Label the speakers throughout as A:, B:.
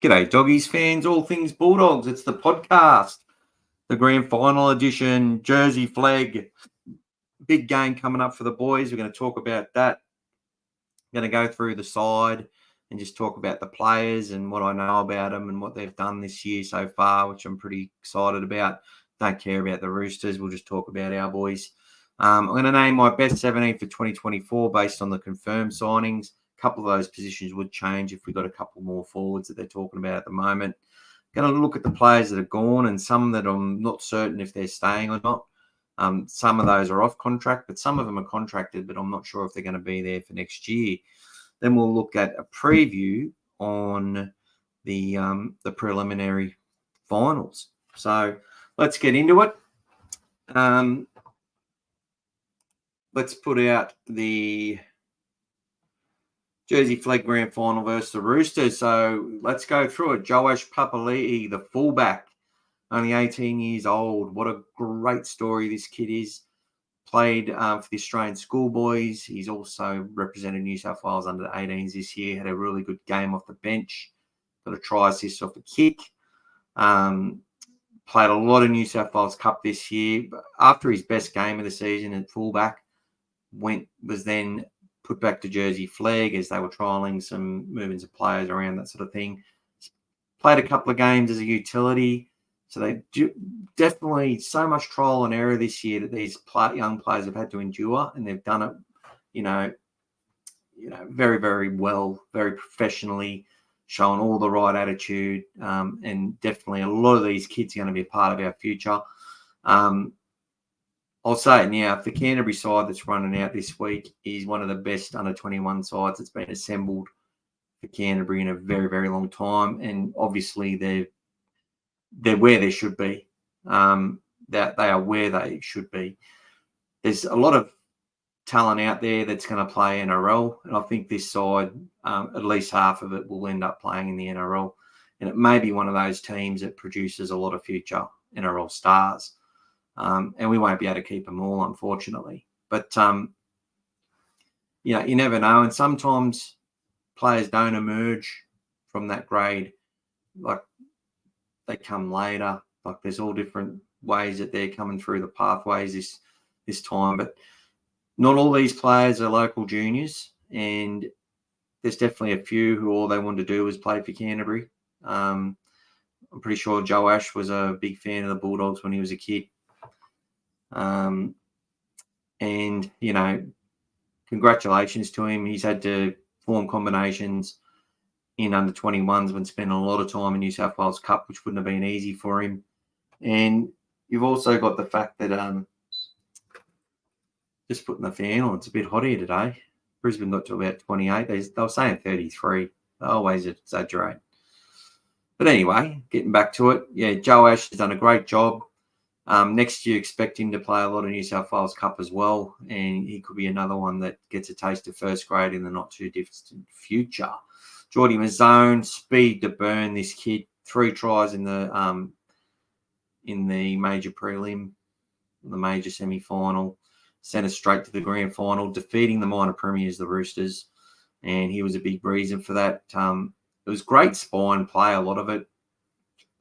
A: G'day, doggies fans, all things Bulldogs. It's the podcast, the grand final edition, Jersey Flegg. Big game coming up for the boys. We're going to talk about that. Going to go through the side and just talk about the players and what I know about them and what they've done this year so far, which I'm pretty excited about. Don't care about the Roosters. We'll just talk about our boys. I'm going to name my best 17 for 2024 based on the confirmed signings. A couple of those positions would change if we got a couple more forwards that they're talking about at the moment. Going to look at the players that are gone and some that I'm not certain if they're staying or not. Some of those are off contract, but some of them are contracted, but I'm not sure if they're going to be there for next year. Then we'll look at a preview on the preliminary finals. So let's get into it. Let's put out the Jersey Flegg Grand Final versus the Roosters. So let's go through it. Joash Papali'i, the fullback, only 18 years old. What a great story this kid is. Played for the Australian schoolboys. He's also represented New South Wales under the 18s this year. Had a really good game off the bench. Got a try assist off the kick. Played a lot of New South Wales Cup this year. But after his best game of the season at fullback, was then put back to Jersey Flegg as they were trialling some movements of players around, that sort of thing. Played a couple of games as a utility. So they do definitely so much trial and error this year that these young players have had to endure, and they've done it, very, very well, very professionally, showing all the right attitude, and definitely a lot of these kids are going to be a part of our future. I'll say it now, the Canterbury side that's running out this week is one of the best under-21 sides that's been assembled for Canterbury in a very, very long time. And obviously they're where they should be. That they are where they should be. There's a lot of talent out there that's going to play NRL. And I think this side, at least half of it will end up playing in the NRL. And it may be one of those teams that produces a lot of future NRL stars. And we won't be able to keep them all, unfortunately. But, you never know. And sometimes players don't emerge from that grade. Like, they come later. Like, there's all different ways that they're coming through the pathways this time. But not all these players are local juniors. And there's definitely a few who all they wanted to do was play for Canterbury. I'm pretty sure Joash was a big fan of the Bulldogs when he was a kid. And, congratulations to him. He's had to form combinations in under 21s when spending a lot of time in New South Wales Cup, which wouldn't have been easy for him. And you've also got the fact that just putting the fan on, it's a bit hot here today. Brisbane got to about 28. They were saying 33. They always exaggerate. But anyway, getting back to it, Joash has done a great job. Next year, expect him to play a lot of New South Wales Cup as well, and he could be another one that gets a taste of first grade in the not-too-distant future. Geordie Mazzone, speed to burn this kid. 3 tries in the major prelim, the major semi-final. Sent us straight to the grand final, defeating the minor premiers, the Roosters, and he was a big reason for that. It was great spine play, a lot of it,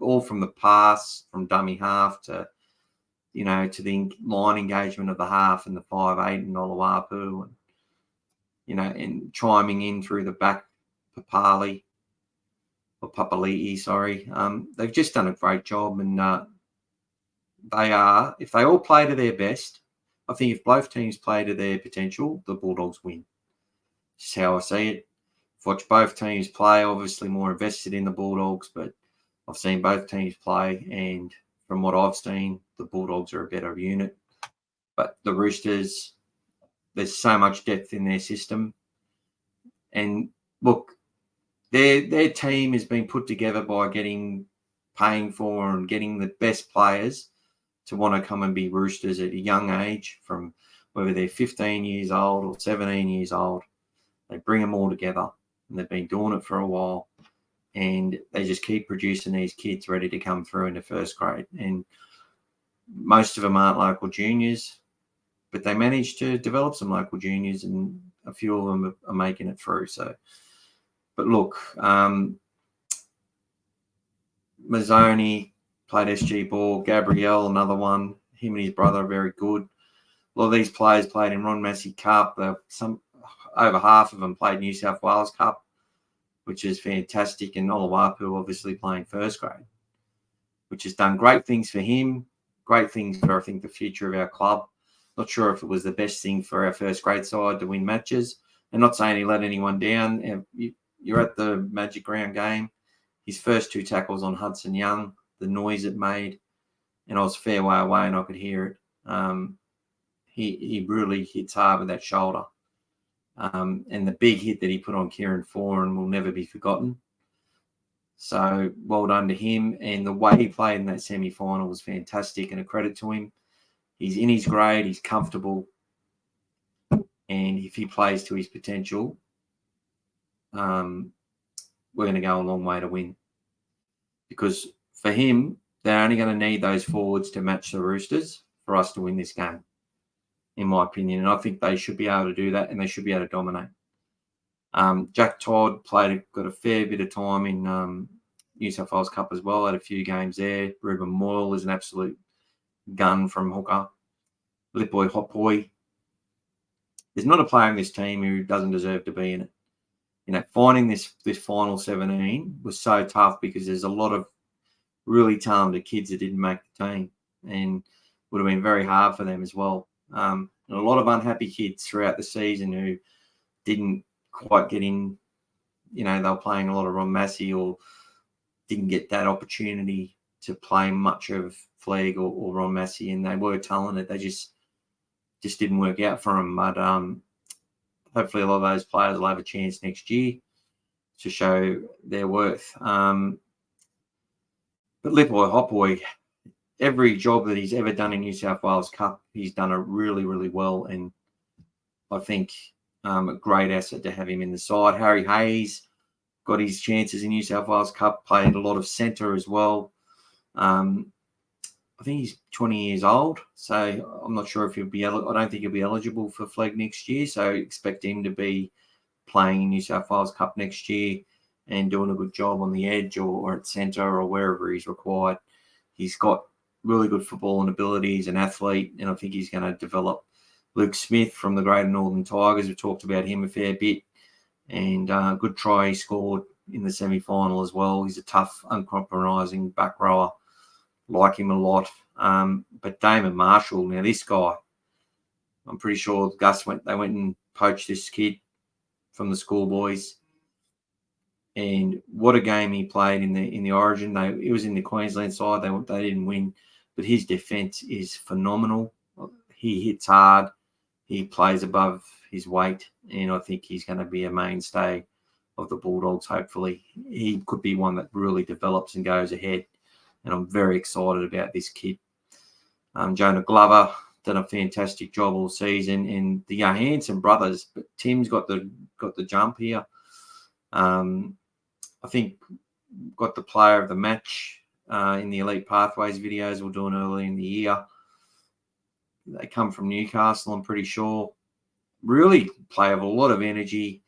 A: all from the pass, from dummy half to the line engagement of the half and the 5'8" and Oluwapu and chiming in through the back, Papali'i. They've just done a great job, and if they all play to their best, I think if both teams play to their potential, the Bulldogs win. That's how I see it. I've watched both teams play, obviously more invested in the Bulldogs, but I've seen both teams play, and from what I've seen, the Bulldogs are a better unit. But the Roosters, there's so much depth in their system. And look, their team has been put together by paying for and getting the best players to want to come and be Roosters at a young age, from whether they're 15 years old or 17 years old. They bring them all together, and they've been doing it for a while. And they just keep producing these kids ready to come through into first grade. And most of them aren't local juniors, but they managed to develop some local juniors, and a few of them are making it through. So, but look, Mazzoni played SG ball. Gabrielle, another one. Him and his brother are very good. A lot of these players played in Ron Massey Cup. Over half of them played New South Wales Cup, which is fantastic. And Oluwapu obviously playing first grade, which has done great things for him, great things for, I think, the future of our club. Not sure if it was the best thing for our first grade side to win matches. I'm not saying he let anyone down. You're at the Magic Round game. His first 2 tackles on Hudson Young, the noise it made, and I was a fair way away and I could hear it. He really hits hard with that shoulder. And the big hit that he put on Kieran Foran will never be forgotten. So well done to him. And the way he played in that semi-final was fantastic and a credit to him. He's in his grade. He's comfortable. And if he plays to his potential, we're going to go a long way to win. Because for him, they're only going to need those forwards to match the Roosters for us to win this game, in my opinion. And I think they should be able to do that and they should be able to dominate. Jack Todd got a fair bit of time in New South Wales Cup as well, had a few games there. Ruben Moyle is an absolute gun from hooker. Lipboy Hotboy. There's not a player in this team who doesn't deserve to be in it. Finding this final 17 was so tough because there's a lot of really talented kids that didn't make the team and would have been very hard for them as well. And a lot of unhappy kids throughout the season who didn't quite get in. They were playing a lot of Ron Massey or didn't get that opportunity to play much of Flegg or Ron Massey, and they were talented. They just didn't work out for them. But hopefully a lot of those players will have a chance next year to show their worth. But Lipboy Hotboy, every job that he's ever done in New South Wales Cup, he's done it really, really well. And I think a great asset to have him in the side. Harry Hayes got his chances in New South Wales Cup, played a lot of centre as well. I think he's 20 years old, so I'm not sure if he'll be I don't think he'll be eligible for Flegg next year, so expect him to be playing in New South Wales Cup next year and doing a good job on the edge or at centre or wherever he's required. He's got really good football and ability. He's an athlete, and I think he's going to develop. Luke Smith from the Greater Northern Tigers, we talked about him a fair bit, and good try he scored in the semi-final as well. He's a tough, uncompromising back rower. Like him a lot. But Damon Marshall, now this guy, I'm pretty sure Gus went and poached this kid from the schoolboys. And what a game he played in the Origin. He was in the Queensland side. They didn't win, but his defence is phenomenal. He hits hard. He plays above his weight, and I think he's going to be a mainstay of the Bulldogs. Hopefully, he could be one that really develops and goes ahead. And I'm very excited about this kid. Jonah Glover done a fantastic job all season, and the Johansson brothers. But Tim's got the jump here. I think got the player of the match in the Elite Pathways videos we're doing early in the year. They come from Newcastle, I'm pretty sure. Really play with a lot of energy.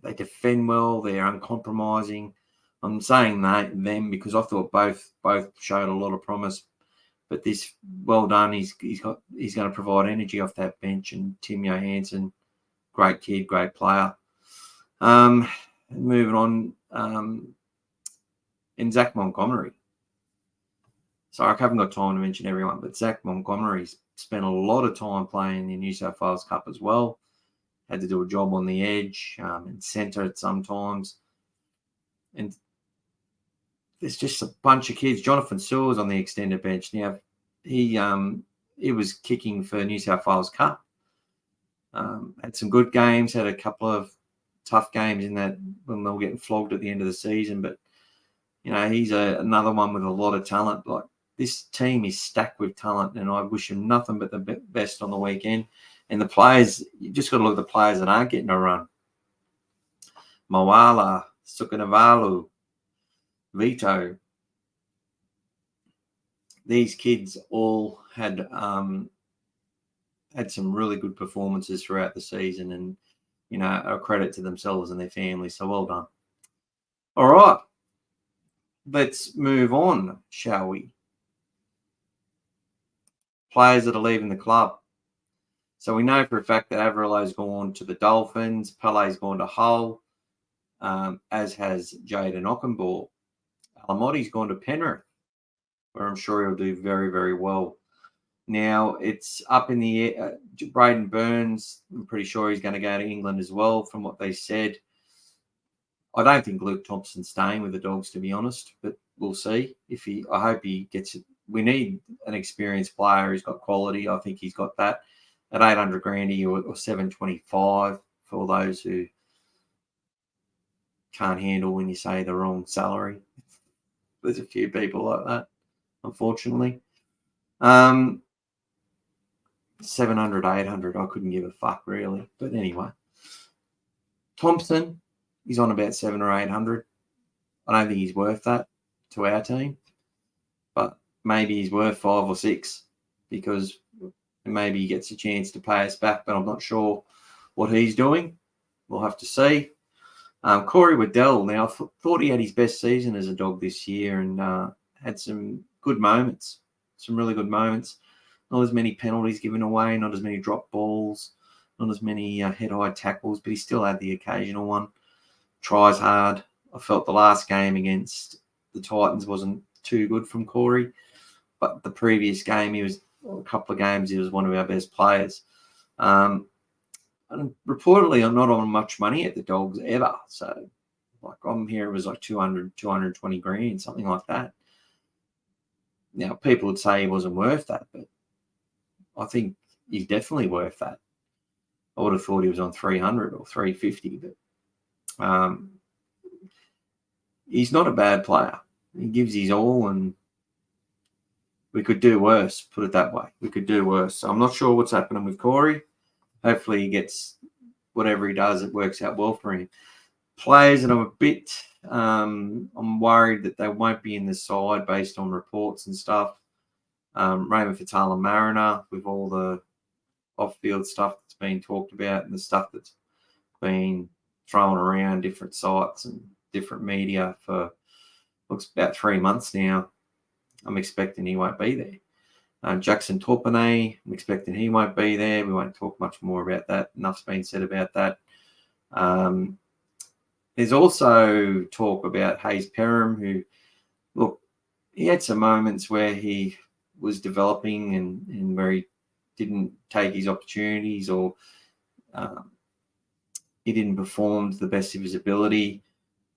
A: They defend well. They're uncompromising. I'm saying them because I thought both showed a lot of promise. But this, well done. He's going to provide energy off that bench. And Tim Johansson, great kid, great player. Moving on, and Zach Montgomery. So I haven't got time to mention everyone, but Zach Montgomery's spent a lot of time playing in the New South Wales Cup as well. Had to do a job on the edge and centre at sometimes. And there's just a bunch of kids. Jonathan Sewell's on the extended bench. Now, he was kicking for New South Wales Cup. Had some good games, had a couple of tough games in that when they were getting flogged at the end of the season. But, he's another one with a lot of talent. Like, this team is stacked with talent, and I wish him nothing but the best on the weekend. And the players, you just got to look at the players that aren't getting a run. Moala, Sukanavalu, Vito. These kids all had some really good performances throughout the season, and a credit to themselves and their families. So well done. All right. Let's move on, shall we? Players that are leaving the club. So we know for a fact that Averillo's gone to the Dolphins, Pele's gone to Hull, as has Jaden Ockenball. Alamotti's gone to Penrith, where I'm sure he'll do very, very well. Now, it's up in the air. Braden Burns, I'm pretty sure he's going to go to England as well, from what they said. I don't think Luke Thompson's staying with the Dogs, to be honest, but we'll see. I hope he gets it. We need an experienced player who's got quality. I think he's got that at 800 grand or 725 for those who can't handle when you say the wrong salary. There's a few people like that, unfortunately. 700, 800, I couldn't give a fuck, really. But anyway, Thompson, he's on about 700 or 800. I don't think he's worth that to our team, but maybe he's worth 5 or 6 because maybe he gets a chance to pay us back, but I'm not sure what he's doing. We'll have to see. Corey Waddell, now, I thought he had his best season as a Dog this year and had some good moments, some really good moments. Not as many penalties given away, not as many drop balls, not as many head-high tackles, but he still had the occasional one. Tries hard. I felt the last game against the Titans wasn't too good from Corey, but the previous game, a couple of games, he was one of our best players. And reportedly, I'm not on much money at the Dogs ever. So, I'm here, it was like 200, 220 grand, something like that. Now, people would say he wasn't worth that, but I think he's definitely worth that. I would have thought he was on 300 or 350, but he's not a bad player. He gives his all, and we could do worse, put it that way. We could do worse. So I'm not sure what's happening with Corey. Hopefully he gets whatever he does, it works out well for him. Players that I'm a bit, I'm worried that they won't be in the side based on reports and stuff. Raymond Fatala-Mariner, with all the off-field stuff that's been talked about and the stuff that's been thrown around different sites and different media for looks about 3 months now. I'm expecting he won't be there. Jackson Torpenay, I'm expecting he won't be there. We won't talk much more about that. Enough's been said about that. There's also talk about Hayes Perham, who, look, he had some moments where he was developing and where he didn't take his opportunities or he didn't perform to the best of his ability.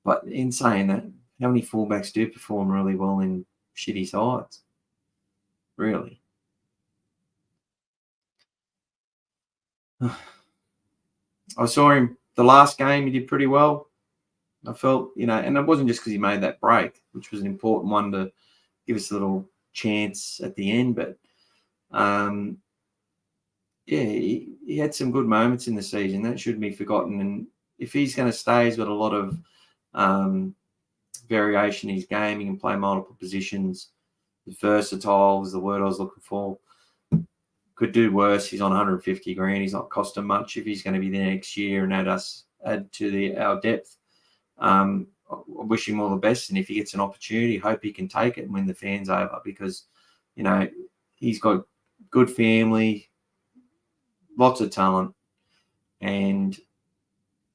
A: But in saying that, how many fullbacks do perform really well in shitty sides? Really? I saw him the last game, he did pretty well. I felt, and it wasn't just because he made that break, which was an important one to give us a little chance at the end. But, he had some good moments in the season. That shouldn't be forgotten. And if he's going to stay, he's got a lot of variation in his game. He can play multiple positions. He's versatile is the word I was looking for. Could do worse. He's on 150 grand. He's not costing much if he's going to be there next year and add to our depth. I wish him all the best, and if he gets an opportunity, hope he can take it and win the fans over because, he's got good family, lots of talent, and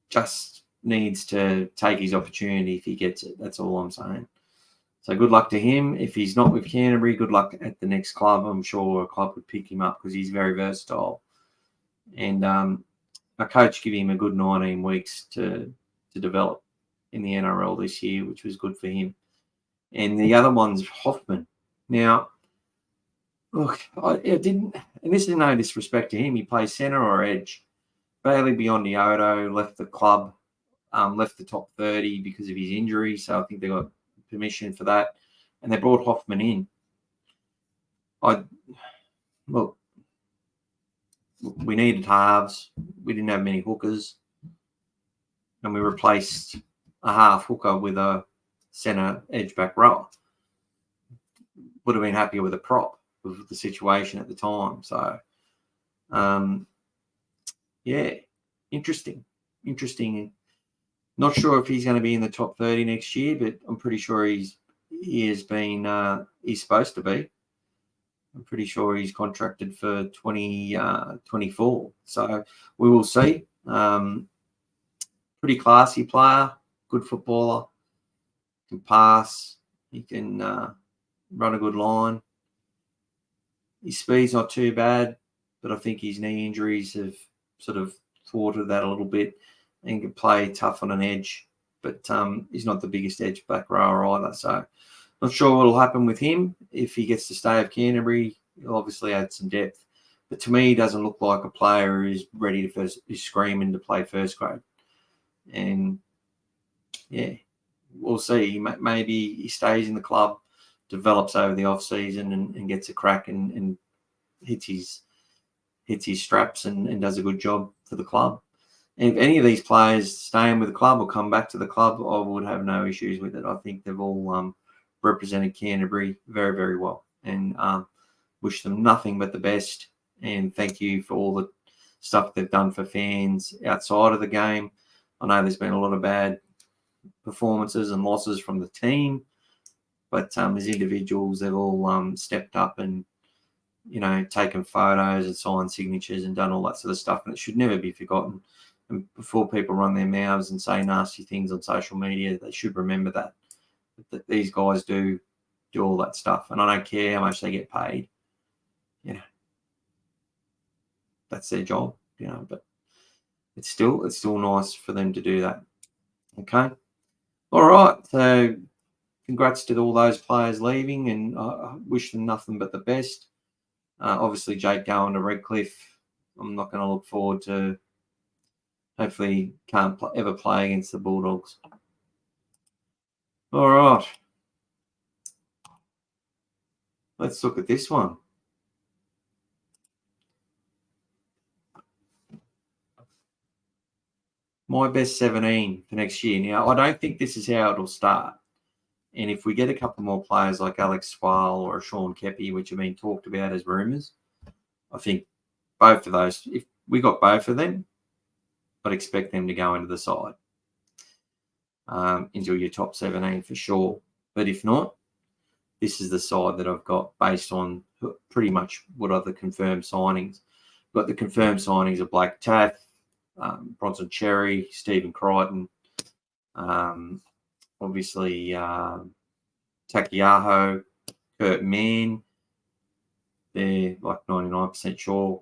A: just needs to take his opportunity if he gets it. That's all I'm saying. So good luck to him. If he's not with Canterbury, good luck at the next club. I'm sure a club would pick him up because he's very versatile. And our coach gave him a good 19 weeks to develop in the NRL this year, which was good for him. And the other one's Hoffman. Now, look, I didn't, and this is no disrespect to him, he plays centre or edge. Bailey Biondi-Odo left the club, left the top 30 because of his injury, so I think they got permission for that, and they brought Hoffman in. Look, we needed halves. We didn't have many hookers, and we replaced a half hooker with a centre edge back rower. Would have been happier with a prop with the situation at the time. So, interesting. Not sure if he's going to be in the top 30 next year, but I'm pretty sure he's supposed to be. I'm pretty sure he's contracted for 2024. So we will see. Pretty classy player, good footballer, can pass, he can run a good line. His speed's not too bad, but I think his knee injuries have sort of thwarted that a little bit, and can play tough on an edge. But he's not the biggest edge back rower either. So not sure what will happen with him. If he gets to stay with Canterbury, he'll obviously add some depth. But to me, he doesn't look like a player who's ready to is screaming to play first grade. And yeah, we'll see. Maybe he stays in the club, develops over the off season, and gets a crack and hits his straps and does a good job for the club. And if any of these players staying with the club or come back to the club, I would have no issues with it. I think they've all represented Canterbury very, very well, and wish them nothing but the best. And thank you for all the stuff they've done for fans outside of the game. I know there's been a lot of bad performances and losses from the team, but as individuals, they've all stepped up and, taken photos and signed signatures and done all that sort of stuff, and it should never be forgotten. And before people run their mouths and say nasty things on social media, they should remember that these guys do all that stuff. And I don't care how much they get paid. That's their job, but it's still nice for them to do that. Okay. All right. So congrats to all those players leaving, and I wish them nothing but the best. Obviously, Jake going to Redcliffe. I'm not going to look forward to. Hopefully, can't ever play against the Bulldogs. All right. Let's look at this one. My best 17 for next year. Now, I don't think this is how it'll start. And if we get a couple more players like Alex Swale or Sean Kepi, which have been talked about as rumours, I think both of those, if we got both of them, I'd expect them to go into the side, into your top 17 for sure. But if not, this is the side that I've got based on pretty much what are the confirmed signings. But the confirmed signings are Blake Taff, Bronson Cherry, Stephen Crichton, obviously Takiaho, Kurt Mann, they're like 99% sure,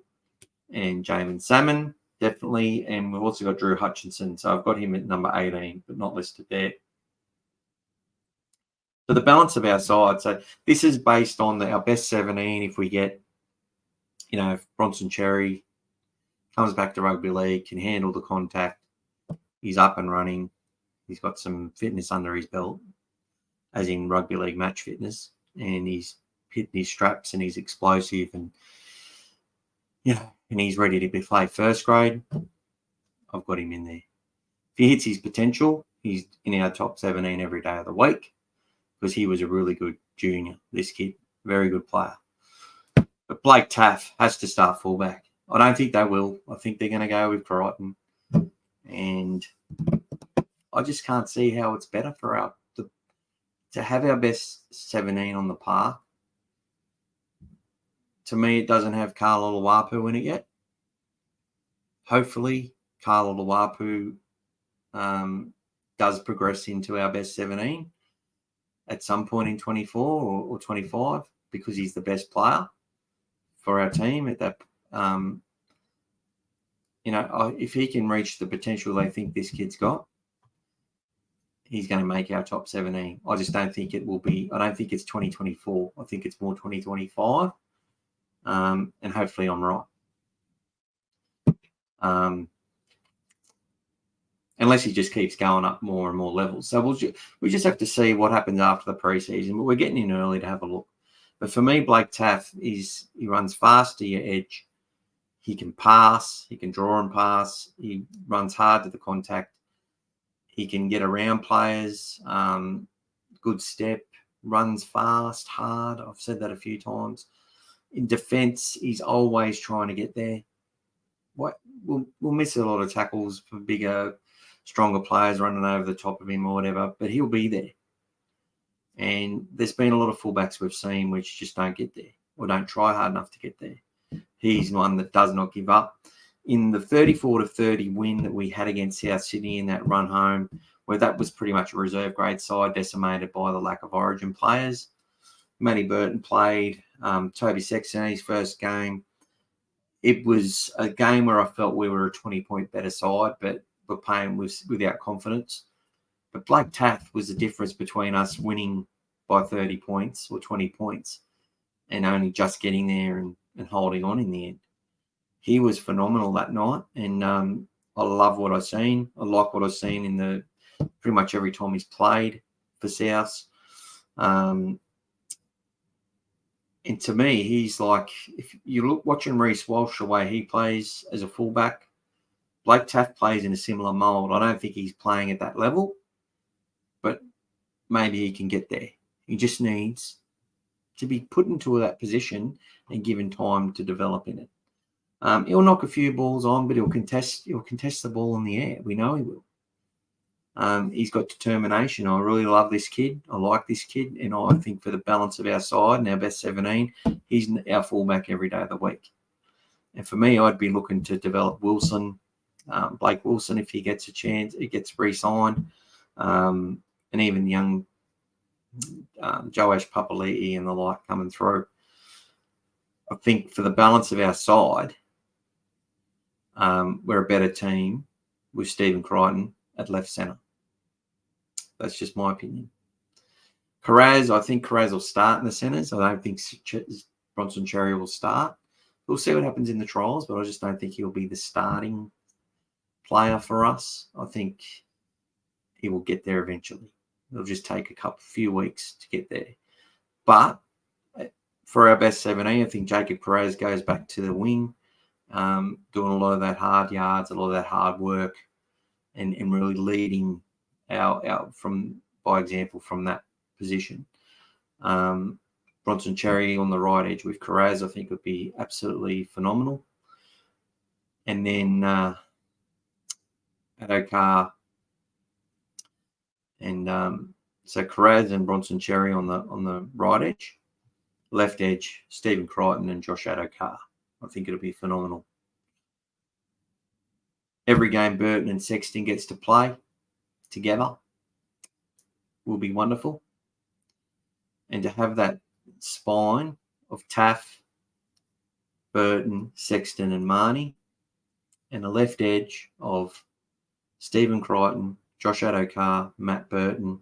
A: and Jamin Salmon, definitely. And we've also got Drew Hutchinson, so I've got him at number 18, but not listed there. So the balance of our side, so this is based on our best 17. If we get, if Bronson Cherry comes back to rugby league, can handle the contact, he's up and running, he's got some fitness under his belt, as in rugby league match fitness, and he's hitting his straps and he's explosive and, and he's ready to play first grade, I've got him in there. If he hits his potential, he's in our top 17 every day of the week, because he was a really good junior, this kid, very good player. But Blake Taff has to start fullback. I don't think they will. I think they're going to go with Crichton. And I just can't see how it's better for to have our best 17 on the park. To me, it doesn't have Carlo Luapu in it yet. Hopefully, Carlo Luapu does progress into our best 17 at some point in 24 or 25, because he's the best player for our team at that. If he can reach the potential they think this kid's got, he's going to make our top 17. I just don't think it will be. I don't think it's 2024. I think it's more 2025. And hopefully I'm right. Unless he just keeps going up more and more levels. So we just have to see what happens after the preseason. But we're getting in early to have a look. But for me, Blake Taff, he runs fast to your edge. He can pass. He can draw and pass. He runs hard to the contact. He can get around players. Good step. Runs fast, hard. I've said that a few times. In defence, he's always trying to get there. We'll miss a lot of tackles for bigger stronger players running over the top of him or whatever, but he'll be there. And there's been a lot of fullbacks we've seen which just don't get there or don't try hard enough to get there. He's one that does not give up. In the 34-30 win that we had against South Sydney in that run home, where that was pretty much a reserve grade side decimated by the lack of origin players, Matty Burton played, Toby Sexton, his first game. It was a game where I felt we were a 20-point better side, but we're playing without confidence. But Blake Taaffe was the difference between us winning by 30 points or 20 points and only just getting there and holding on in the end. He was phenomenal that night, and I love what I've seen. I like what I've seen in the pretty much every time he's played for Souths. And to me, he's like, if you look watching Reece Walsh the way he plays as a fullback, Blake Taaffe plays in a similar mould. I don't think he's playing at that level, but maybe he can get there. He just needs to be put into that position and given time to develop in it. He'll knock a few balls on, but he'll contest the ball in the air. We know he will. He's got determination. I really love this kid. I like this kid. And I think for the balance of our side and our best 17, he's our fullback every day of the week. And for me, I'd be looking to develop Wilson, Blake Wilson, if he gets a chance, he gets re-signed. And even young Joash Papali'i and the like coming through. I think for the balance of our side, we're a better team with Stephen Crichton at left centre. That's just my opinion. I think Carraz will start in the centres. I don't think Bronson Cherry will start. We'll see what happens in the trials, but I just don't think he'll be the starting player for us. I think he will get there eventually. It'll just take a few weeks to get there. But for our best 17, I think Jacob Carraz goes back to the wing, doing a lot of that hard yards, a lot of that hard work, and really leading our by example from that position. Bronson Cherry on the right edge with Carraz, I think would be absolutely phenomenal. And then Adokar and so Carraz and Bronson Cherry on the right edge. Left edge, Stephen Crichton and Josh Adokar. I think it'll be phenomenal. Every game Burton and Sexton gets to play together will be wonderful. And to have that spine of Taaffe, Burton, Sexton and Marnie, and the left edge of Stephen Crichton, Josh Adokar, Matt Burton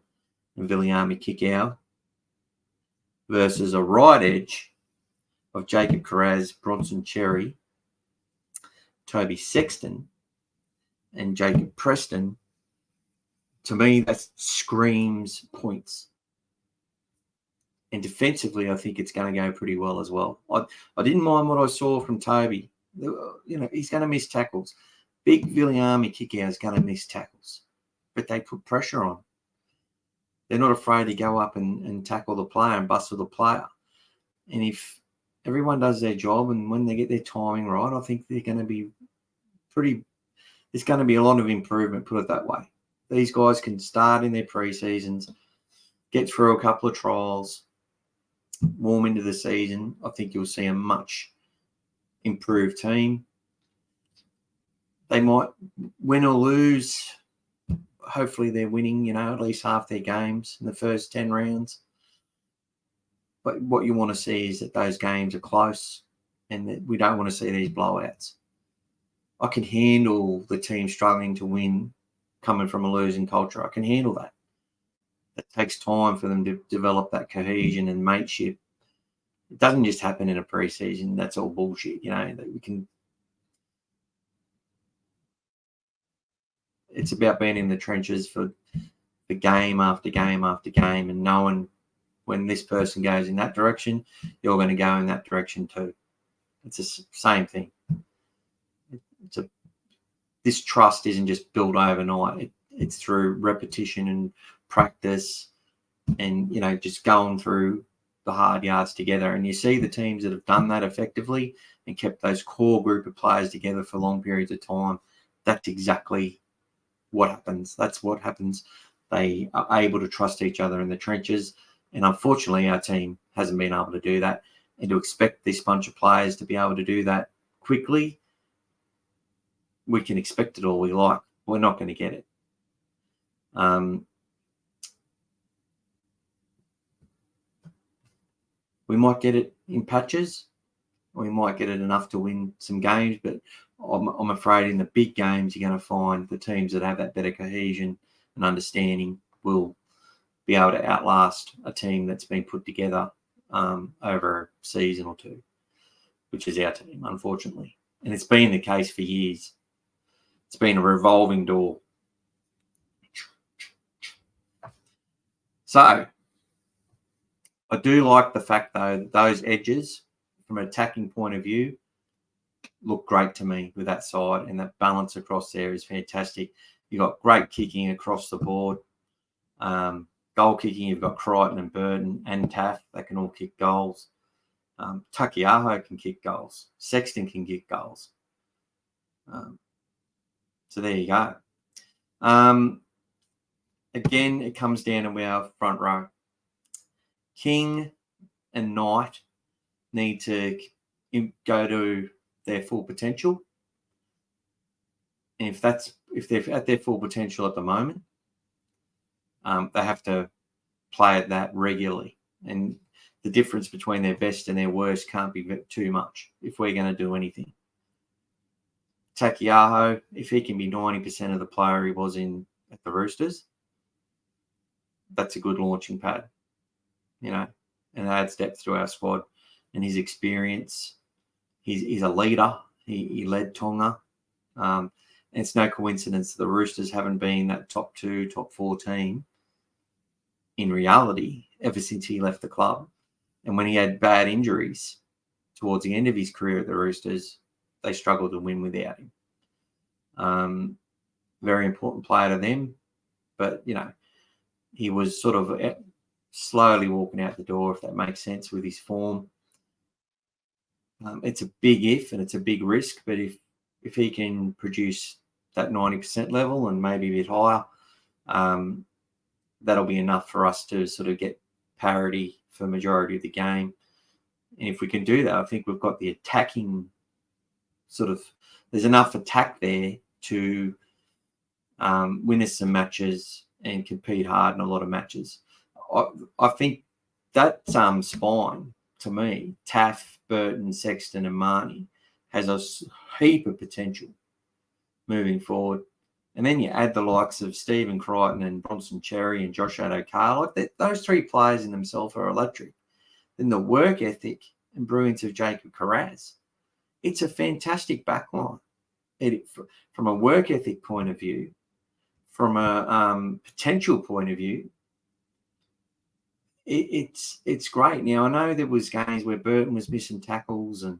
A: and Viliami Kikau versus a right edge of Jacob Carraz, Bronson Cherry, Toby Sexton and Jacob Preston. To me, that screams points. And defensively, I think it's going to go pretty well as well. I didn't mind what I saw from Toby. He's going to miss tackles. Big Viliami Kikau is going to miss tackles. But they put pressure on. They're not afraid to go up and tackle the player and bustle the player. And if everyone does their job and when they get their timing right, I think they're going to be there's going to be a lot of improvement, put it that way. These guys can start in their pre-seasons, get through a couple of trials, warm into the season. I think you'll see a much improved team. They might win or lose. Hopefully they're winning, at least half their games in the first 10 rounds. But what you want to see is that those games are close and that we don't want to see these blowouts. I can handle the team struggling to win coming from a losing culture. I can handle that. It takes time for them to develop that cohesion and mateship. It doesn't just happen in a preseason. That's all bullshit, that we can. It's about being in the trenches for game after game after game and knowing when this person goes in that direction, you're going to go in that direction too. It's the same thing. This trust isn't just built overnight. It's through repetition and practice and, just going through the hard yards together. And you see the teams that have done that effectively and kept those core group of players together for long periods of time. That's exactly what happens. That's what happens. They are able to trust each other in the trenches. And unfortunately, our team hasn't been able to do that. And to expect this bunch of players to be able to do that quickly, we can expect it all we like. We're not going to get it. We might get it in patches. We might get it enough to win some games, but I'm afraid in the big games, you're going to find the teams that have that better cohesion and understanding will be able to outlast a team that's been put together over a season or two, which is our team, unfortunately. And it's been the case for years. It's been a revolving door. So I do like the fact, though, that those edges, from an attacking point of view, look great to me with that side, and that balance across there is fantastic. You've got great kicking across the board. Goal kicking, you've got Crichton and Burton and Taff. They can all kick goals. Takiaho can kick goals. Sexton can kick goals. So there you go. Again, it comes down to our front row. King and Knight need to go to their full potential. And if they're at their full potential at the moment, they have to play at that regularly. And the difference between their best and their worst can't be too much if we're going to do anything. Takiaho, if he can be 90% of the player he was at the Roosters, that's a good launching pad, and it adds depth to our squad. And his experience, he's a leader. He led Tonga. And it's no coincidence that the Roosters haven't been that top 2, top 4 team in reality ever since he left the club. And when he had bad injuries towards the end of his career at the Roosters, they struggled to win without him. Very important player to them, but, he was sort of slowly walking out the door, if that makes sense, with his form. It's a big if and it's a big risk, but if he can produce that 90% level and maybe a bit higher, that'll be enough for us to sort of get parity for the majority of the game. And if we can do that, I think we've got the attacking there's enough attack there to win us some matches and compete hard in a lot of matches. I think that spine, to me, Taff, Burton, Sexton and Marnie, has a heap of potential moving forward. And then you add the likes of Stephen Crichton and Bronson Cherry and Josh Adokar. Those 3 players in themselves are electric. Then the work ethic and brilliance of Jacob Carraz. It's a fantastic backline. From a work ethic point of view, from a potential point of view, it's great. Now, I know there was games where Burton was missing tackles and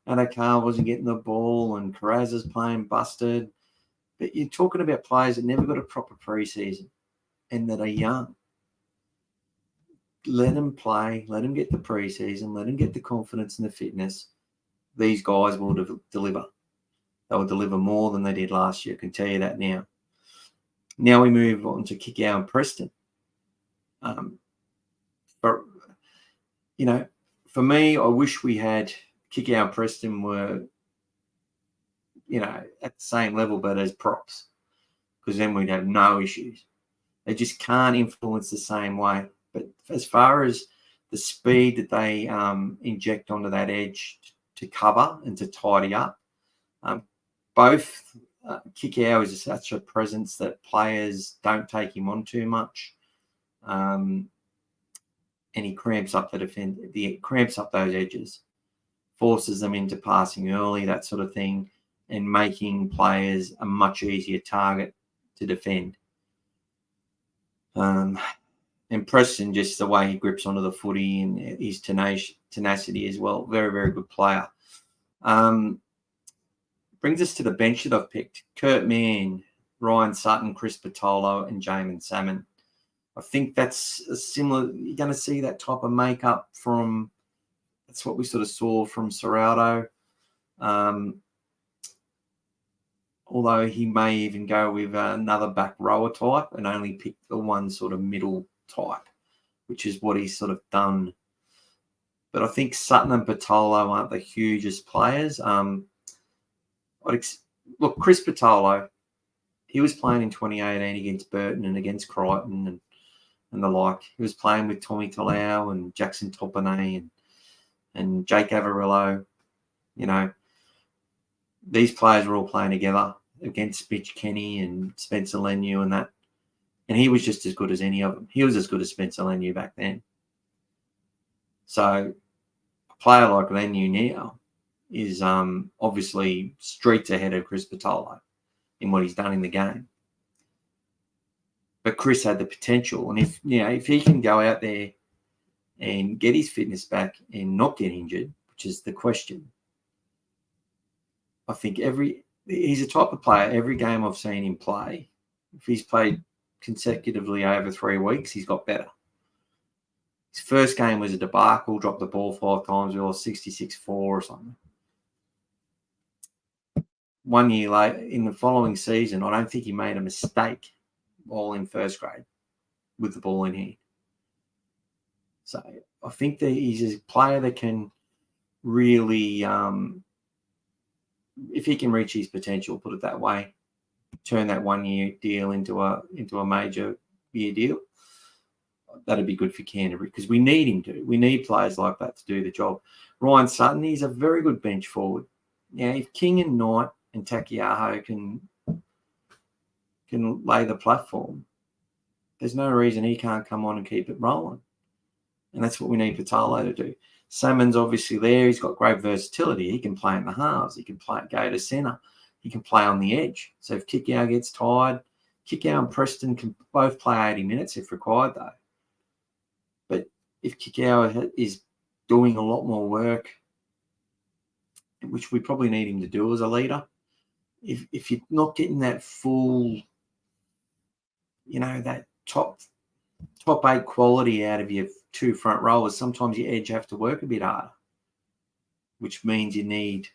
A: Adokar wasn't getting the ball and Carraz is playing busted. But you're talking about players that never got a proper preseason and that are young. Let them play. Let them get the preseason. Let them get the confidence and the fitness. These guys will deliver. They will deliver more than they did last year. I can tell you that now. Now we move on to Kikau and Preston. For me, I wish we had Kikau and Preston were, at the same level, but as props, because then we'd have no issues. They just can't influence the same way. But as far as the speed that they inject onto that edge to cover and to tidy up, both Kikau is such a presence that players don't take him on too much. And he cramps up the defense. He cramps up those edges, forces them into passing early, that sort of thing, and making players a much easier target to defend. And Preston, just the way he grips onto the footy and his tenacity as well. Very, very good player. Brings us to the bench that I've picked. Kurt Mann, Ryan Sutton, Chris Patolo, and Jamin Salmon. I think that's a similar. You're going to see that type of makeup from. That's what we sort of saw from Serrato. I although he may even go with another back rower type and only pick the one sort of middle type, which is what he's sort of done. But I think Sutton and Patolo aren't the hugest players. Look, Chris Patolo, he was playing in 2018 against Burton and against Crichton and the like. He was playing with Tommy Talau and Jackson Topine and Jake Averillo. You know, these players were all playing together against Mitch Kenny and Spencer Leniu and that. And he was just as good as any of them. He was as good as Spencer Leniu back then. So a player like Leniu now is obviously streets ahead of Chris Patolo in what he's done in the game. But Chris had the potential. And if he can go out there and get his fitness back and not get injured, which is the question, I think he's a type of player, every game I've seen him play, if he's played consecutively over 3 weeks, he's got better. His first game was a debacle, dropped the ball 5 times, we lost 66-4 or something. 1 year later, in the following season, I don't think he made a mistake all in first grade with the ball in hand. So I think that he's a player that can really, if he can reach his potential, put it that way, turn that 1 year deal into a major year deal, that'd be good for Canterbury because we need him to. We need players like that to do the job. Ryan Sutton, he's a very good bench forward. Now, if King and Knight and Takiaho can lay the platform, there's no reason he can't come on and keep it rolling. And that's what we need Patolo to do. Salmon's obviously there. He's got great versatility. He can play in the halves. He can go to centre. He can play on the edge. So if Kikau gets tired, Kikau and Preston can both play 80 minutes if required, though. But if Kikau is doing a lot more work, which we probably need him to do as a leader, if you're not getting that full, that top 8 quality out of your 2 front rowers, sometimes your edge have to work a bit harder, which means you need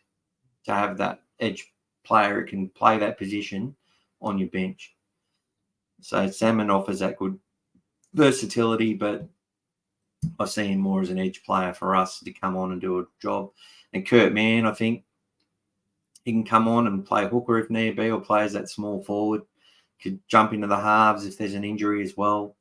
A: to have that edge player who can play that position on your bench. So Salmon offers that good versatility, but I see him more as an edge player for us to come on and do a job. And Kurt Mann, I think he can come on and play hooker if need be, or play as that small forward. Could jump into the halves if there's an injury as well.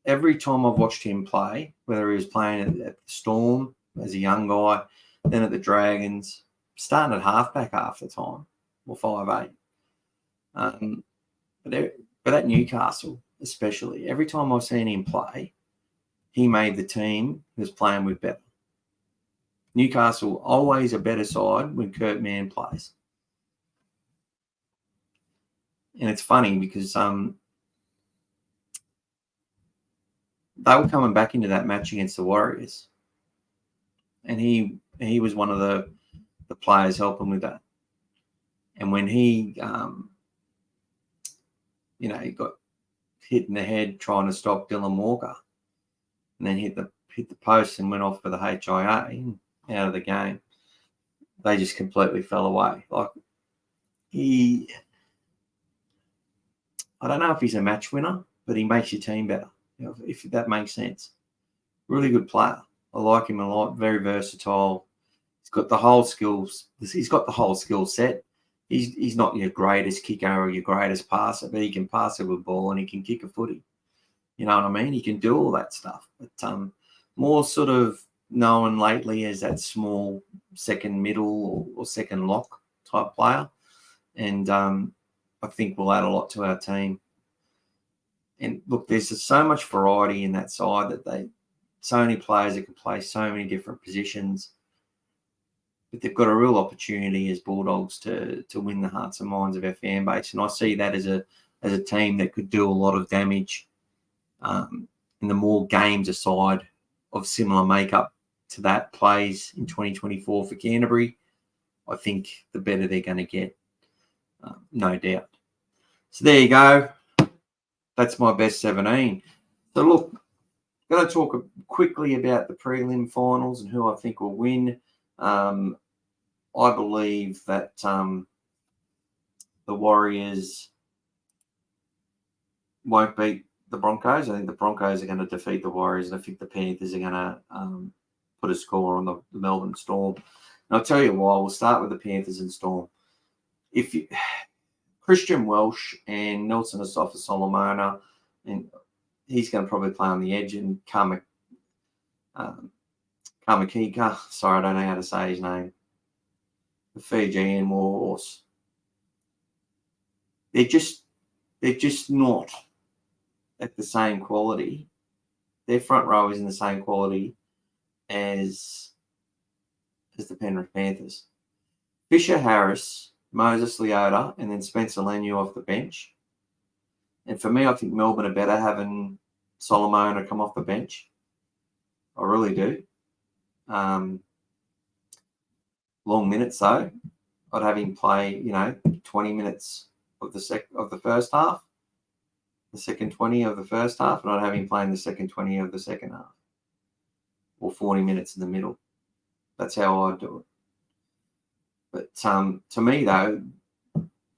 A: Every time I've watched him play, whether he was playing at the Storm as a young guy, then at the Dragons, starting at halfback half the time, or 5'8". But at Newcastle, especially, every time I've seen him play, he made the team he was playing with better. Newcastle always a better side when Kurt Mann plays. And it's funny because they were coming back into that match against the Warriors. And he was one of the players helping with that. And when he got hit in the head trying to stop Dylan Walker and then hit the post and went off for the HIA out of the game, they just completely fell away. Like I don't know if he's a match winner, but he makes your team better, if that makes sense. Really good player. I like him a lot. Very versatile. He's got the whole skills. He's got the whole skill set. He's not your greatest kicker or your greatest passer, but he can pass a good ball and he can kick a footy. You know what I mean? He can do all that stuff. But more sort of known lately as that small second middle or second lock type player. And I think will add a lot to our team. And look, there's just so much variety in that side that so many players that can play so many different positions. But they've got a real opportunity as Bulldogs to win the hearts and minds of our fan base. And I see that as a team that could do a lot of damage. And the more games aside of similar makeup to that plays in 2024 for Canterbury, I think the better they're going to get, no doubt. So there you go. That's my best 17. So look, I'm going to talk quickly about the prelim finals and who I think will win. I believe that the Warriors won't beat the Broncos. I think the Broncos are going to defeat the Warriors, and I think the Panthers are going to put a score on the Melbourne Storm. And I'll tell you why. We'll start with the Panthers and Storm. Christian Welch and Nelson Asafa Solomona, and he's going to probably play on the edge, and Kamakika, sorry, I don't know how to say his name, the Fijian Warhorse. They're just not at the same quality. Their front row is in the same quality as the Penrith Panthers. Fisher Harris, Moses Leota, and then Spencer Leniu off the bench. And for me, I think Melbourne are better having Solomona come off the bench. I really do. Long minutes though. I'd have him play, 20 minutes of the first half, the second 20 of the first half, and I'd have him playing the second 20 of the second half, or 40 minutes in the middle. That's how I'd do it. But to me though,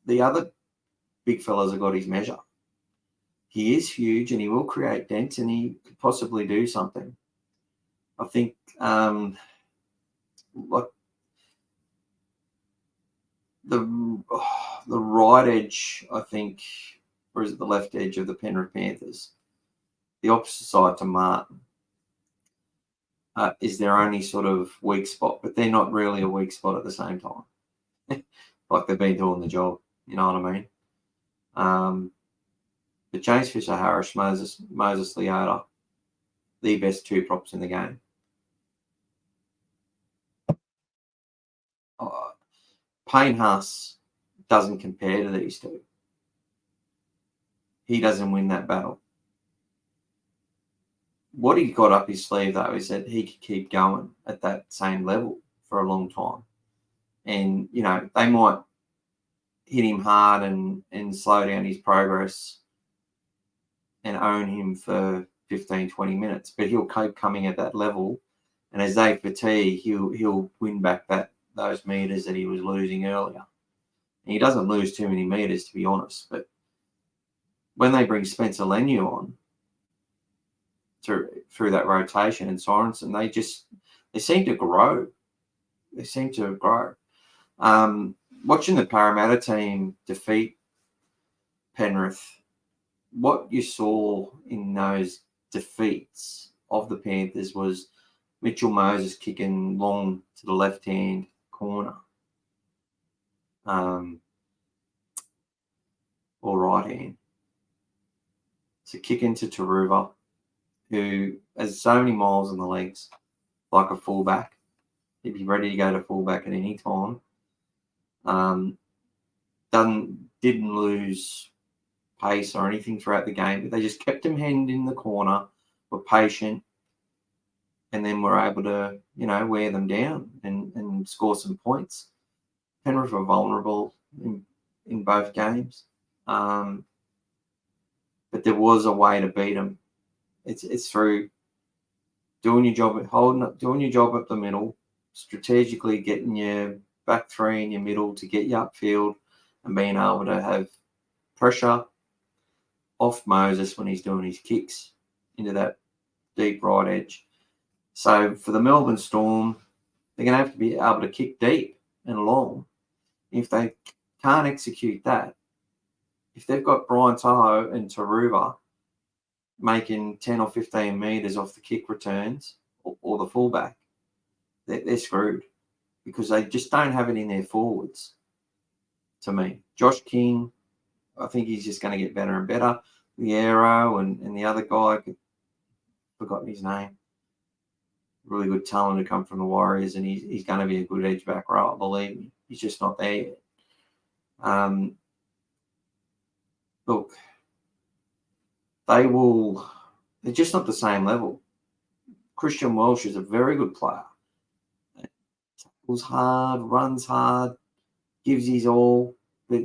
A: the other big fellas have got his measure. He is huge and he will create dents and he could possibly do something. I think like the right edge, I think, or is it the left edge of the Penrith Panthers, the opposite side to Martin, is their only sort of weak spot, but they're not really a weak spot at the same time. Like they've been doing the job, you know what I mean? But James Fisher-Harris, Moses Leota, the best two props in the game. Payne Haas doesn't compare to these two. He doesn't win that battle. What he got up his sleeve, though, is that he could keep going at that same level for a long time. And, they might hit him hard and slow down his progress and own him for 15, 20 minutes, but he'll keep coming at that level. And as they fatigue, he'll win back those meters that he was losing earlier. And he doesn't lose too many meters, to be honest. But when they bring Spencer Leniu on through that rotation and Sorensen, they seem to grow. They seem to grow. Watching the Parramatta team defeat Penrith, what you saw in those defeats of the Panthers was Mitchell Moses kicking long to the left-hand corner, or right hand. So kick into Taruva, who has so many miles in the legs, like a fullback. He'd be ready to go to fullback at any time. Didn't lose pace or anything throughout the game, but they just kept him hemmed in the corner, were patient, and then were able to, wear them down and score some points. Penrith were vulnerable in both games, but there was a way to beat them. It's through doing your job, doing your job up the middle, strategically getting your back three in your middle to get you upfield, and being able to have pressure off Moses when he's doing his kicks into that deep right edge. So for the Melbourne Storm, they're going to have to be able to kick deep and long. If they can't execute that, if they've got Brian Tahoe and Taruva making 10 or 15 metres off the kick returns or the fullback, they're screwed because they just don't have it in their forwards, to me. Josh King, I think he's just going to get better and better. Liero and the other guy, I've forgotten his name. Really good talent to come from the Warriors, and he's going to be a good edge back row, believe me. He's just not there yet. Look, they're just not the same level. Christian Welch is a very good player. Tackles hard, runs hard, gives his all, but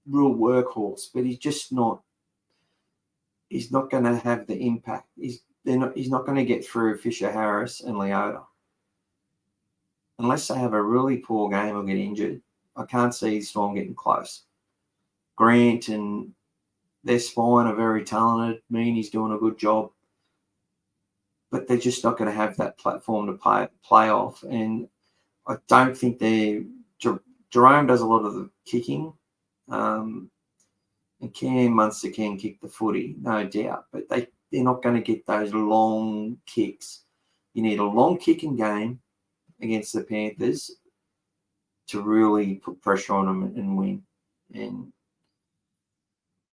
A: real workhorse. But he's not going to have the impact. He's not going to get through Fisher Harris and Leota. unless they have a really poor game or get injured, I can't see Storm getting close. Grant and their spine are very talented. Meany's doing a good job. But they're just not going to have that platform to play off. And I don't think Jerome does a lot of the kicking. And Cam Munster can kick the footy, no doubt. But they're not going to get those long kicks. You need a long kicking game against the Panthers to really put pressure on them and win. And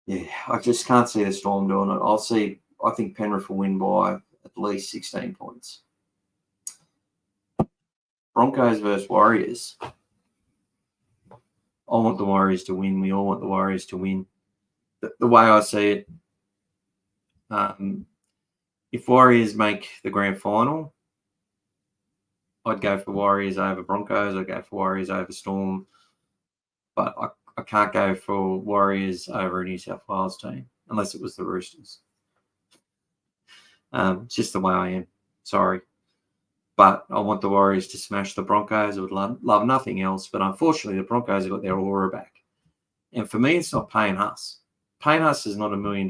A: yeah, I just can't see the Storm doing it. I think Penrith will win by at least 16 points. Broncos versus Warriors. I want the Warriors to win. We all want the Warriors to win. The way I see it, if Warriors make the grand final, I'd go for Warriors over Broncos. I'd go for Warriors over Storm. But I can't go for Warriors over a New South Wales team unless it was the Roosters. It's just the way I am. Sorry. But I want the Warriors to smash the Broncos. I would love nothing else. But unfortunately, the Broncos have got their aura back. And for me, it's not Payne Haas. Payne Haas is not $1 million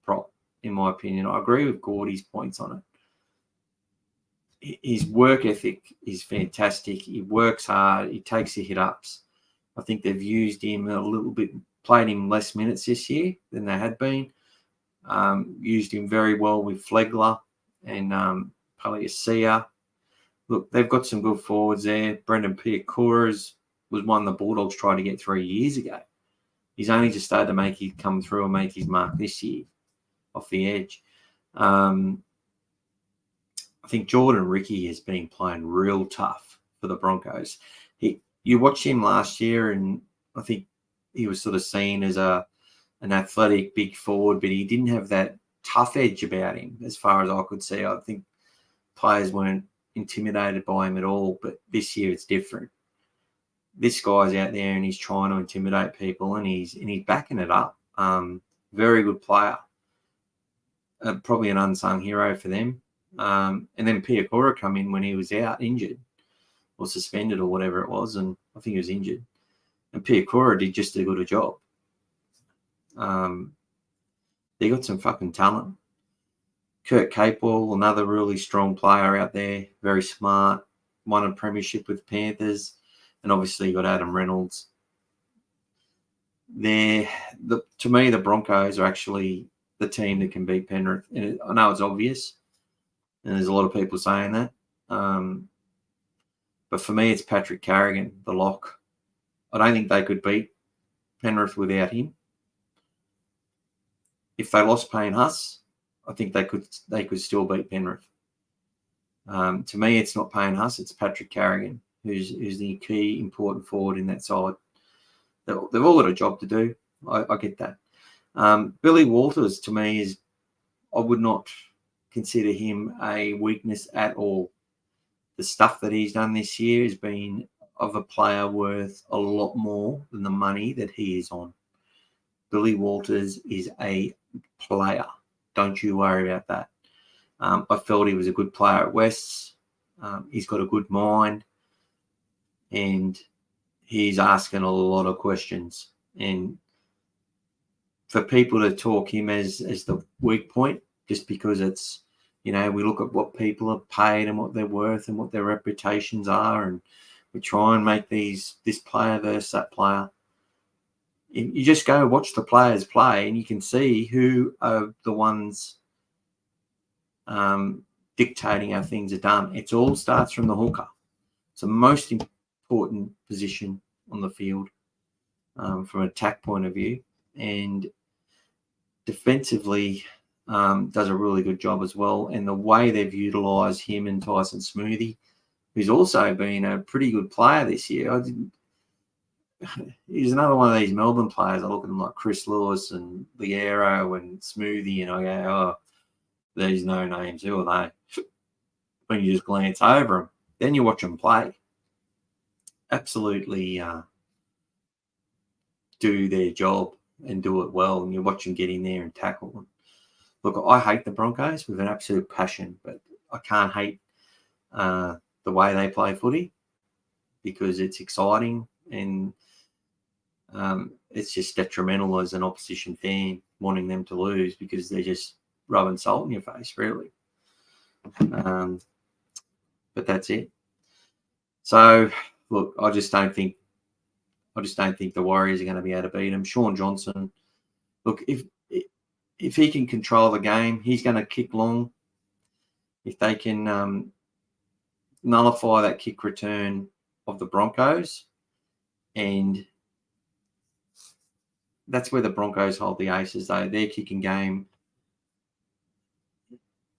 A: prop, in my opinion. I agree with Gordy's points on it. His work ethic is fantastic. He works hard. He takes the hit-ups. I think they've used him a little bit, played him less minutes this year than they had been. Used him very well with Flegler and Paliasia. Look, they've got some good forwards there. Brendan Piakura was one the Bulldogs tried to get 3 years ago. He's only just started to come through and make his mark this year off the edge. I think Jordan Ricky has been playing real tough for the Broncos. You watched him last year, and I think he was sort of seen as an athletic big forward, but he didn't have that tough edge about him as far as I could see. I think players weren't intimidated by him at all, but this year it's different. This guy's out there and he's trying to intimidate people, and he's backing it up. Very good player. Probably an unsung hero for them. And then Piakura come in when he was out injured or suspended or whatever it was, and I think he was injured. And Piakura did just as good a job. They got some fucking talent. Kurt Capewell, another really strong player out there, very smart, won a premiership with the Panthers, and obviously you got Adam Reynolds. To me, the Broncos are actually the team that can beat Penrith. And I know it's obvious, and there's a lot of people saying that. But for me, it's Patrick Carrigan, the lock. I don't think they could beat Penrith without him. If they lost Payne Haas, I think they could still beat Penrith. To me, it's not Payne Haas, it's Patrick Carrigan, who's the key important forward in that side. They've all got a job to do. I get that. Billy Walters, to me, I would not consider him a weakness at all. The stuff that he's done this year has been of a player worth a lot more than the money that he is on. Billy Walters is a player. Don't you worry about that. I felt he was a good player at Wests. He's got a good mind, and he's asking a lot of questions. And for people to talk him as the weak point, just because it's, we look at what people are paid and what they're worth and what their reputations are, and we try and make this player versus that player. You just go watch the players play, and you can see who are the ones dictating how things are done. It all starts from the hooker. It's the most important position on the field from an attack point of view, and defensively does a really good job as well. And the way they've utilised him and Tyson Smoothie, who's also been a pretty good player this year. He's another one of these Melbourne players. I look at them like Chris Lewis and Liero and Smoothie, and I go, oh, these no names. Who are they? When you just glance over them, then you watch them play. Absolutely do their job and do it well, and you watch them get in there and tackle them. Look, I hate the Broncos with an absolute passion, but I can't hate the way they play footy. because it's exciting and it's just detrimental as an opposition fan wanting them to lose because they're just rubbing salt in your face, really. But that's it. So, look, I just don't think the Warriors are going to be able to beat them. Sean Johnson, look, if he can control the game, he's going to kick long. If they can nullify that kick return of the Broncos, and that's where the Broncos hold the aces, though. Their kicking game,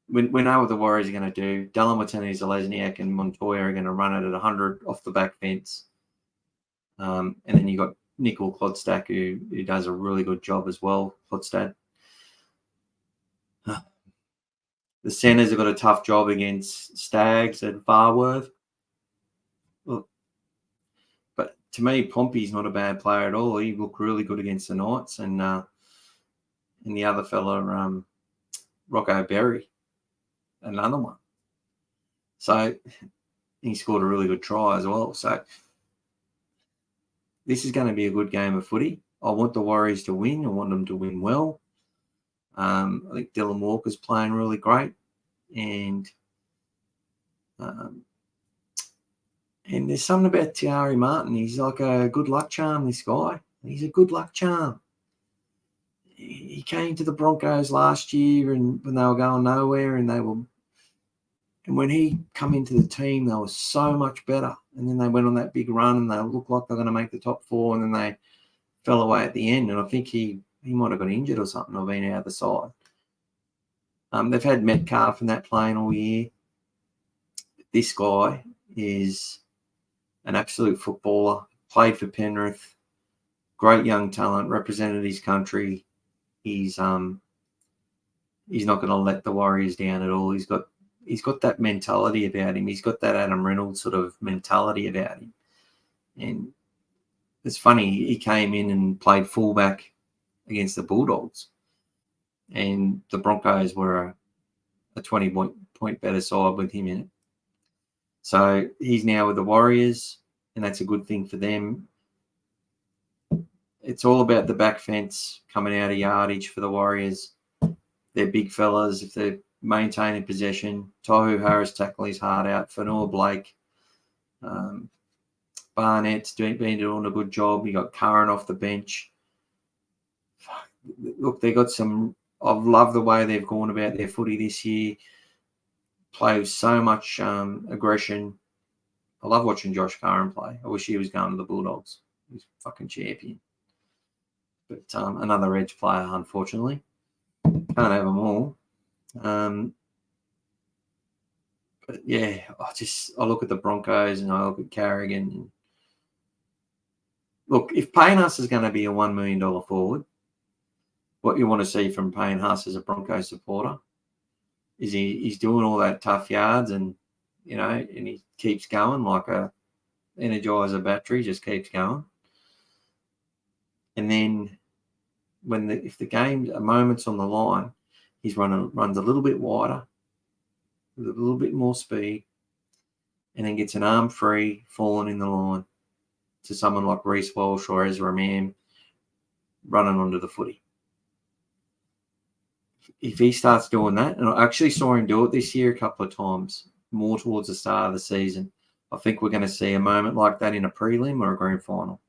A: we know what the Warriors are going to do. Dallin Watene-Zelezniak and Montoya are going to run it at 100 off the back fence. And then you got Nickel Klodstad, who does a really good job as well, Klodstad. The centers have got a tough job against Staggs and Farworth. Look, but to me, Pompey's not a bad player at all. He looked really good against the Knights, and the other fella, Rocco Berry, another one. So he scored a really good try as well. So this is going to be a good game of footy. I want the Warriors to win. I want them to win well. I think Dylan Walker's playing really great, and there's something about Tiari Martin. He's like a good luck charm, this guy. He's a good luck charm. He came to the Broncos last year and when they were going nowhere, and when he come into the team, they were so much better. And then they went on that big run and they looked like they're going to make the top 4, and then they fell away at the end. And I think he might have got injured or something or been out of the side. They've had Metcalf and that playing all year. This guy is an absolute footballer, played for Penrith, great young talent, represented his country. He's not going to let the Warriors down at all. He's got that mentality about him. He's got that Adam Reynolds sort of mentality about him. And it's funny, he came in and played fullback against the Bulldogs, and the Broncos were a 20-point better side with him in it. So he's now with the Warriors, and that's a good thing for them. It's all about the back fence coming out of yardage for the Warriors. They're big fellas. If they're maintaining possession, Tohu Harris tackling his heart out. Fanua Blake, Barnett's been doing a good job. You got Curran off the bench. Look, they got some. I've loved the way they've gone about their footy this year. Play with so much aggression. I love watching Josh Curran play. I wish he was going to the Bulldogs. He's a fucking champion. But another edge player, unfortunately. Can't have them all. But yeah, I look at the Broncos and I look at Carrigan. And look, if Payne Haas is going to be a $1 million forward, what you want to see from Payne Haas as a Broncos supporter is he's doing all that tough yards, and and he keeps going like a Energizer battery, just keeps going. And then if the game, a moment's on the line, he's runs a little bit wider, with a little bit more speed, and then gets an arm free falling in the line to someone like Reece Walsh or Ezra Mam running onto the footy. If he starts doing that, and I actually saw him do it this year a couple of times, more towards the start of the season, I think we're going to see a moment like that in a prelim or a grand final.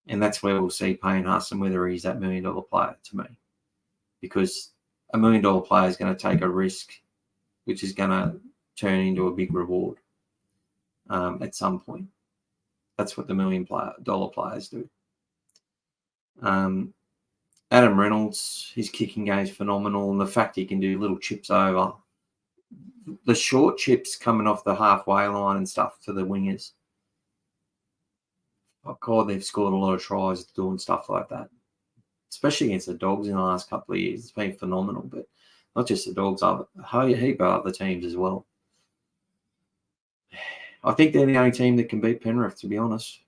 A: And that's where we'll see Payne Haas and whether he's that $1 million player to me. Because a $1 million player is going to take a risk, which is going to turn into a big reward at some point. That's what the $1 million players do. Adam Reynolds, his kicking game is phenomenal, and the fact he can do little chips over, the short chips coming off the halfway line and stuff to the wingers. Oh God, they've scored a lot of tries doing stuff like that, especially against the Dogs in the last couple of years. It's been phenomenal, but not just the Dogs, a heap of other teams as well. I think they're the only team that can beat Penrith, to be honest.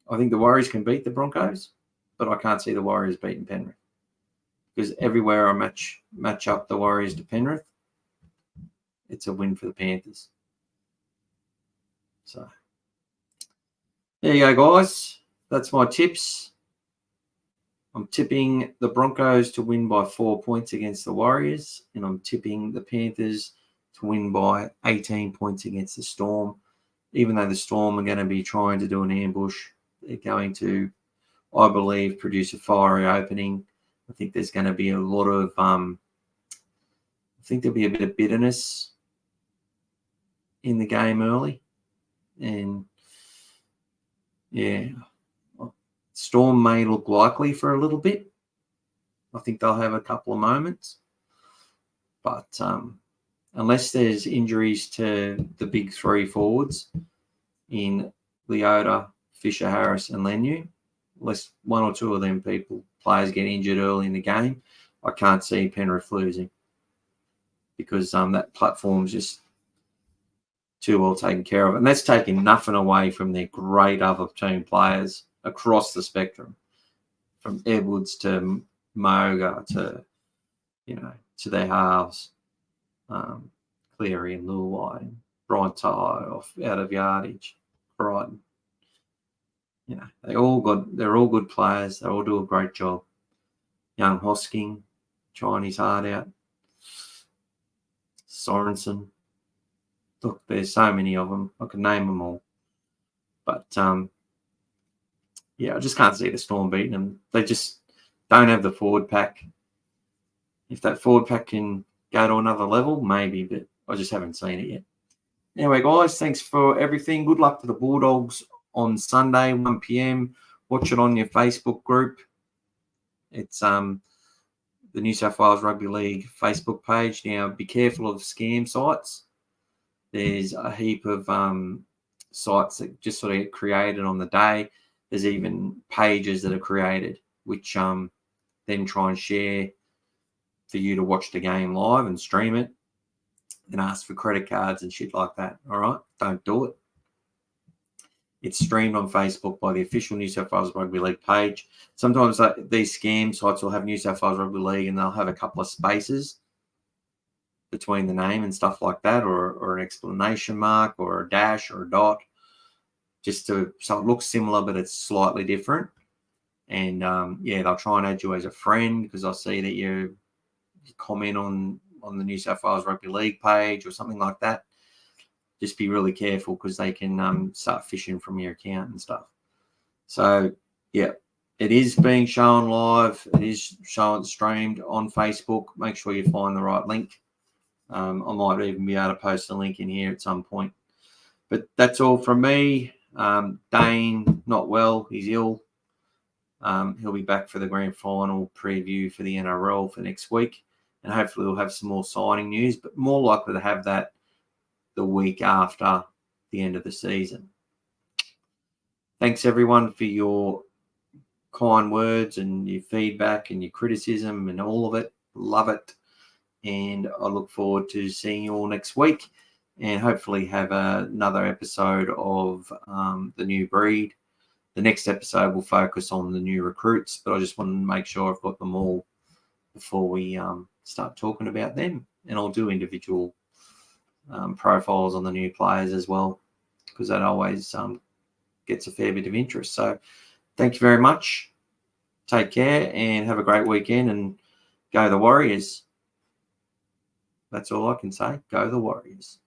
A: I think the Warriors can beat the Broncos, but I can't see the Warriors beating Penrith, because everywhere I match up the Warriors to Penrith, it's a win for the Panthers. So There you go, guys. That's my tips. I'm tipping the Broncos to win by 4 points against the Warriors, and I'm tipping the Panthers to win by 18 points against the Storm. Even though the Storm are going to be trying to do an ambush, they're going to, I believe, produce a fiery opening. I think there's going to be a lot of, I think there'll be a bit of bitterness in the game early. And, yeah, Storm may look likely for a little bit. I think they'll have a couple of moments. But unless there's injuries to the big three forwards in Leota, Fisher, Harris, and Lenu, unless one or two of them players get injured early in the game, I can't see Penrith losing, because that platform's just too well taken care of. And that's taking nothing away from their great other team players across the spectrum, from Edwards to Moga to, to their halves, Cleary and Luai, Brian Ty out of yardage, Brighton. They're all good players. They all do a great job. Young Hosking, trying his heart out. Sorensen. Look, there's so many of them. I could name them all. But, I just can't see the Storm beating them. They just don't have the forward pack. If that forward pack can go to another level, maybe, but I just haven't seen it yet. Anyway, guys, thanks for everything. Good luck to the Bulldogs on Sunday, 1 p.m. Watch it on your Facebook group. It's the New South Wales Rugby League Facebook page. Now, be careful of scam sites. There's a heap of sites that just sort of get created on the day. There's even pages that are created, which then try and share for you to watch the game live and stream it and ask for credit cards and shit like that. All right? Don't do it. It's streamed on Facebook by the official New South Wales Rugby League page. Sometimes these scam sites will have New South Wales Rugby League and they'll have a couple of spaces between the name and stuff like that, or an exclamation mark or a dash or a dot, so it looks similar, but it's slightly different. And, they'll try and add you as a friend because I see that you comment on the New South Wales Rugby League page or something like that. Just be really careful because they can start fishing from your account and stuff. So, it is being shown live. It is streamed on Facebook. Make sure you find the right link. I might even be able to post a link in here at some point. But that's all from me. Dane, not well. He's ill. He'll be back for the grand final preview for the NRL for next week. And hopefully we'll have some more signing news, but more likely to have that the week after the end of the season. Thanks, everyone, for your kind words and your feedback and your criticism and all of it. Love it. And I look forward to seeing you all next week and hopefully have another episode of The New Breed. The next episode will focus on the new recruits, but I just want to make sure I've got them all before we start talking about them. And I'll do individual profiles on the new players as well, because that always gets a fair bit of interest. So thank you very much. Take care and have a great weekend, and go the Warriors. That's all I can say. Go the Warriors.